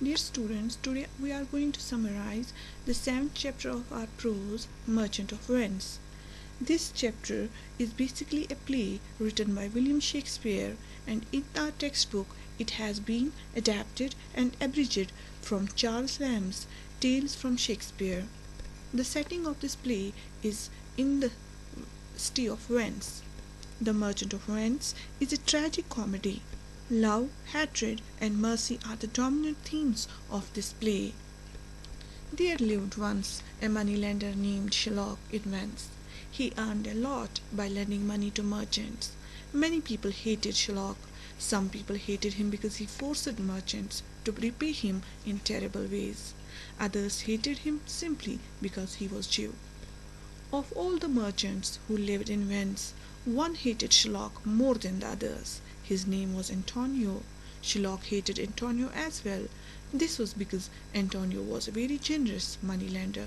Dear students, today we are going to summarize the 7th chapter of our prose, Merchant of Venice. This chapter is basically a play written by William Shakespeare, and in our textbook it has been adapted and abridged from Charles Lamb's Tales from Shakespeare. The setting of this play is in the city of Venice. The Merchant of Venice is a tragic comedy. Love, hatred, and mercy are the dominant themes of this play. There lived once a moneylender named Shylock in Venice. He earned a lot by lending money to merchants. Many people hated Shylock. Some people hated him because he forced merchants to repay him in terrible ways. Others hated him simply because he was Jew. Of all the merchants who lived in Venice, one hated Shylock more than the others. His name was Antonio. Shylock hated Antonio as well. This was because Antonio was a very generous moneylender.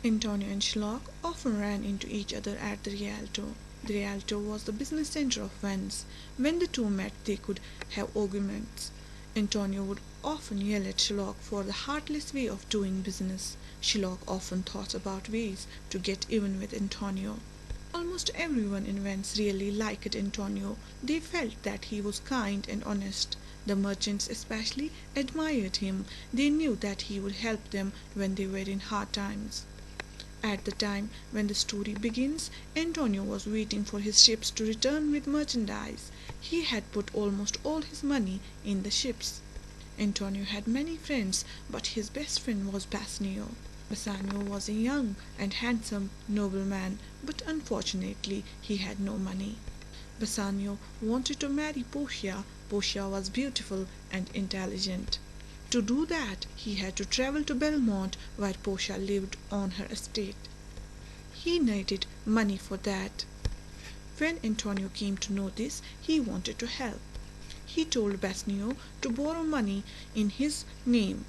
Antonio and Shylock often ran into each other at the Rialto. The Rialto was the business center of Venice. When the two met, they could have arguments. Antonio would often yell at Shylock for the heartless way of doing business. Shylock often thought about ways to get even with Antonio. Almost everyone in Venice really liked Antonio. They felt that he was kind and honest. The merchants especially admired him. They knew that he would help them when they were in hard times. At the time when the story begins, Antonio was waiting for his ships to return with merchandise. He had put almost all his money in the ships. Antonio had many friends, but his best friend was Bassanio. Bassanio was a young and handsome nobleman, but unfortunately he had no money. Bassanio wanted to marry Portia. Portia was beautiful and intelligent. To do that, he had to travel to Belmont, where Portia lived on her estate. He needed money for that. When Antonio came to know this, he wanted to help. He told Bassanio to borrow money in his name.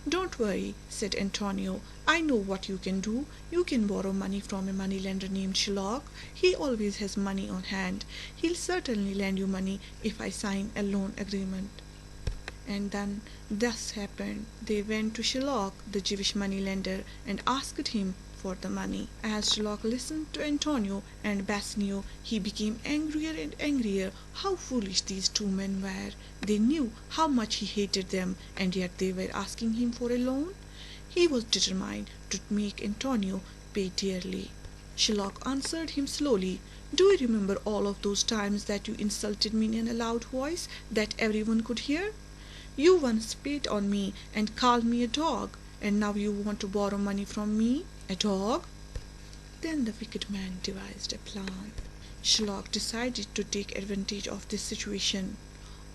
"Don't worry," said Antonio. "I know what you can do. You can borrow money from a moneylender named Shylock. He always has money on hand. He'll certainly lend you money if I sign a loan agreement." And then thus happened. They went to Shylock, the Jewish moneylender, and asked him for the money. As Shylock listened to Antonio and Bassanio, he became angrier and angrier. How foolish these two men were! They knew how much he hated them, and yet they were asking him for a loan. He was determined to make Antonio pay dearly. Shylock answered him slowly. "Do you remember all of those times that you insulted me in a loud voice that everyone could hear? You once spit on me and called me a dog, and now you want to borrow money from me, a dog?" Then the wicked man devised a plan. Shylock decided to take advantage of this situation.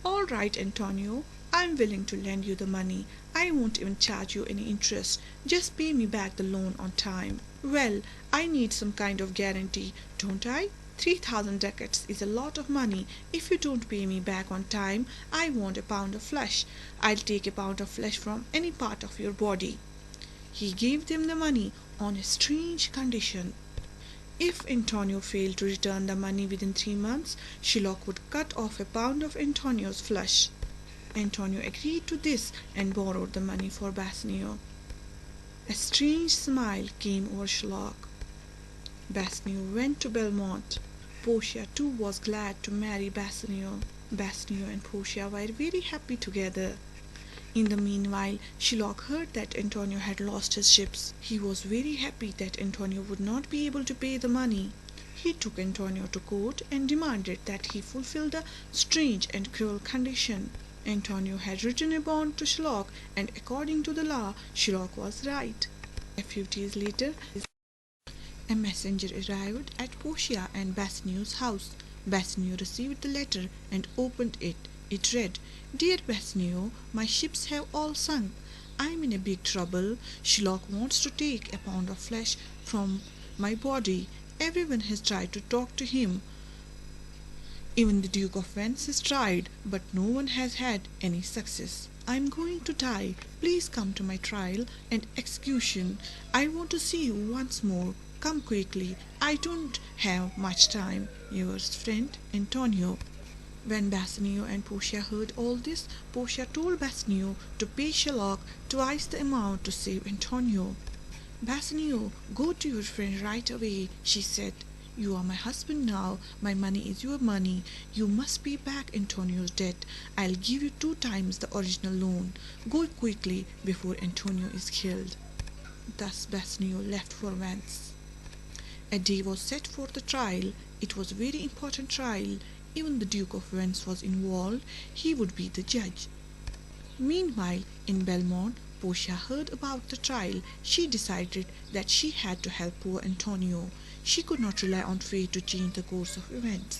"All right, Antonio, I am willing to lend you the money. I won't even charge you any interest. Just pay me back the loan on time." "Well, I need some kind of guarantee, don't I? 3,000 ducats is a lot of money. If you don't pay me back on time, I want a pound of flesh. I'll take a pound of flesh from any part of your body." He gave them the money on a strange condition. If Antonio failed to return the money within 3 months, Shylock would cut off a pound of Antonio's flesh. Antonio agreed to this and borrowed the money for Bassanio. A strange smile came over Shylock. Bassanio went to Belmont. Portia too was glad to marry Bassanio. Bassanio and Portia were very happy together. In the meanwhile, Shylock heard that Antonio had lost his ships. He was very happy that Antonio would not be able to pay the money. He took Antonio to court and demanded that he fulfill the strange and cruel condition. Antonio had written a bond to Shylock, and according to the law, Shylock was right. A few days later, a messenger arrived at Portia and Bassanio's house. Bassanio received the letter and opened it. It read, "Dear Bassanio, my ships have all sunk. I am in a big trouble. Shylock wants to take a pound of flesh from my body. Everyone has tried to talk to him. Even the Duke of Venice has tried, but no one has had any success. I am going to die. Please come to my trial and execution. I want to see you once more. Come quickly. I don't have much time. Yours friend, Antonio." When Bassanio and Portia heard all this, Portia told Bassanio to pay Shylock twice the amount to save Antonio. "Bassanio, go to your friend right away," she said. "You are my husband now. My money is your money. You must pay back Antonio's debt. I'll give you 2 times the original loan. Go quickly before Antonio is killed." Thus Bassanio left for Venice. A day was set for the trial. It was a very important trial. Even the Duke of Venice was involved. He would be the judge. Meanwhile, in Belmont, Portia heard about the trial. She decided that she had to help poor Antonio. She could not rely on fate to change the course of events.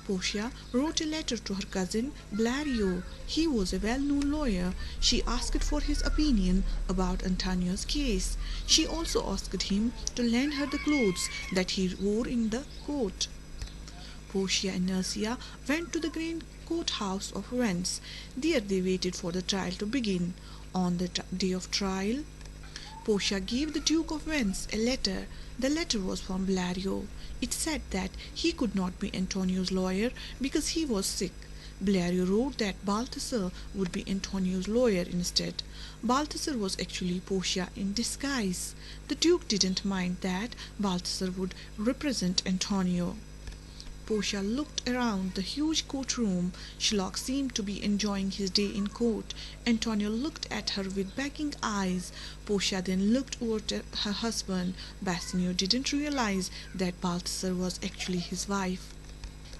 Portia wrote a letter to her cousin Bellario. He was a well-known lawyer. She asked for his opinion about Antonio's case. She also asked him to lend her the clothes that he wore in the court. Portia and Nursia went to the grand courthouse of Venice. There they waited for the trial to begin. On the day of trial, Portia gave the Duke of Venice a letter. The letter was from Bellario. It said that he could not be Antonio's lawyer because he was sick. Bellario wrote that Balthasar would be Antonio's lawyer instead. Balthasar was actually Portia in disguise. The Duke didn't mind that Balthasar would represent Antonio. Portia looked around the huge courtroom. Shylock seemed to be enjoying his day in court. Antonio looked at her with begging eyes. Portia then looked over to her husband. Bassanio didn't realize that Balthasar was actually his wife.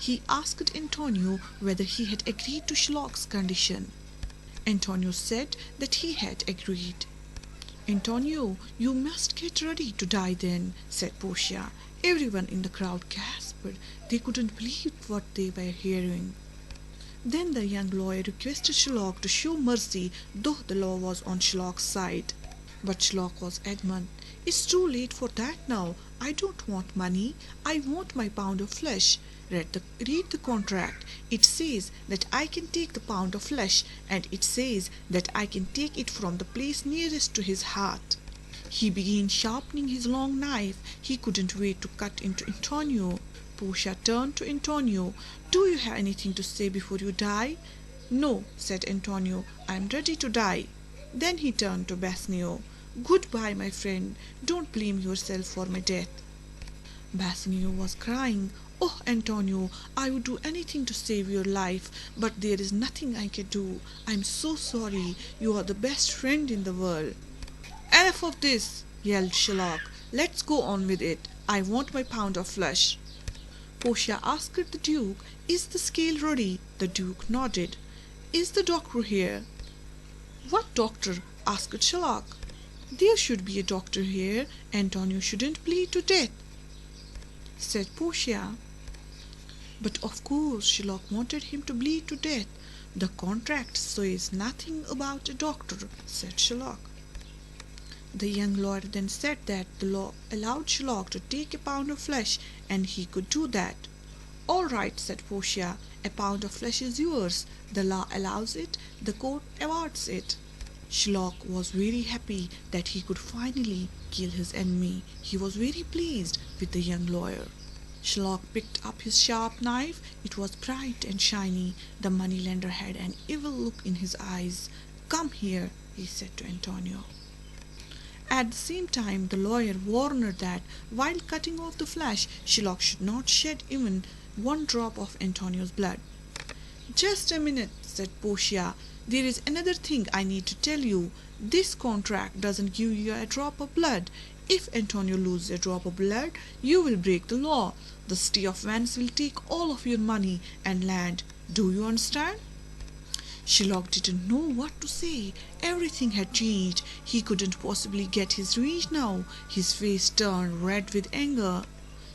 He asked Antonio whether he had agreed to Shylock's condition. Antonio said that he had agreed. "Antonio, you must get ready to die then," said Portia. Everyone in the crowd gasped. They couldn't believe what they were hearing. Then the young lawyer requested Shylock to show mercy, though the law was on Shylock's side. But Shylock was adamant. "It's too late for that now. I don't want money. I want my pound of flesh. Read the contract. It says that I can take the pound of flesh, and it says that I can take it from the place nearest to his heart." He began sharpening his long knife. He couldn't wait to cut into Antonio. Portia turned to Antonio. "Do you have anything to say before you die?" "No," said Antonio. "I am ready to die." Then he turned to Bassanio. "Goodbye, my friend. Don't blame yourself for my death." Bassanio was crying. "Oh, Antonio, I would do anything to save your life, but there is nothing I can do. I am so sorry. You are the best friend in the world." "Enough of this," yelled Shylock. "Let's go on with it. I want my pound of flesh." Portia asked the Duke, "Is the scale ready?" The Duke nodded. "Is the doctor here?" "What doctor?" asked Shylock. "There should be a doctor here. Antonio shouldn't bleed to death," said Portia. "But of course Shylock wanted him to bleed to death. The contract says nothing about a doctor," said Shylock. The young lawyer then said that the law allowed Shylock to take a pound of flesh, and he could do that. "All right," said Portia. "A pound of flesh is yours. The law allows it. The court awards it." Shylock was very happy that he could finally kill his enemy. He was very pleased with the young lawyer. Shylock picked up his sharp knife. It was bright and shiny. The moneylender had an evil look in his eyes. "Come here," he said to Antonio. At the same time, the lawyer warned that while cutting off the flesh, Shylock should not shed even one drop of Antonio's blood. "Just a minute," said Portia. "There is another thing I need to tell you. This contract doesn't give you a drop of blood. If Antonio loses a drop of blood, you will break the law. The city of Venice will take all of your money and land. Do you understand?" Shylock didn't know what to say. Everything had changed. He couldn't possibly get his revenge now. His face turned red with anger.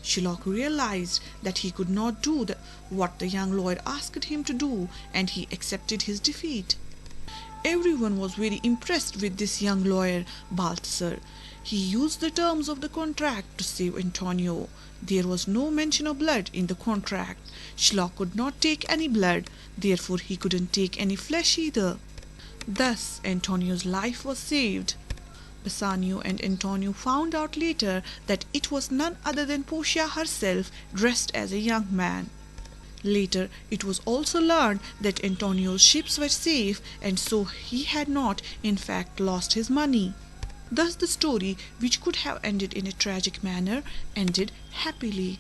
Shylock realized that he could not do what the young lawyer asked him to do, and he accepted his defeat. Everyone was very impressed with this young lawyer, Balthasar. He used the terms of the contract to save Antonio. There was no mention of blood in the contract. Shylock could not take any blood, therefore he couldn't take any flesh either. Thus Antonio's life was saved. Bassanio and Antonio found out later that it was none other than Portia herself, dressed as a young man. Later, it was also learned that Antonio's ships were safe, and so he had not, in fact, lost his money. Thus the story, which could have ended in a tragic manner, ended happily.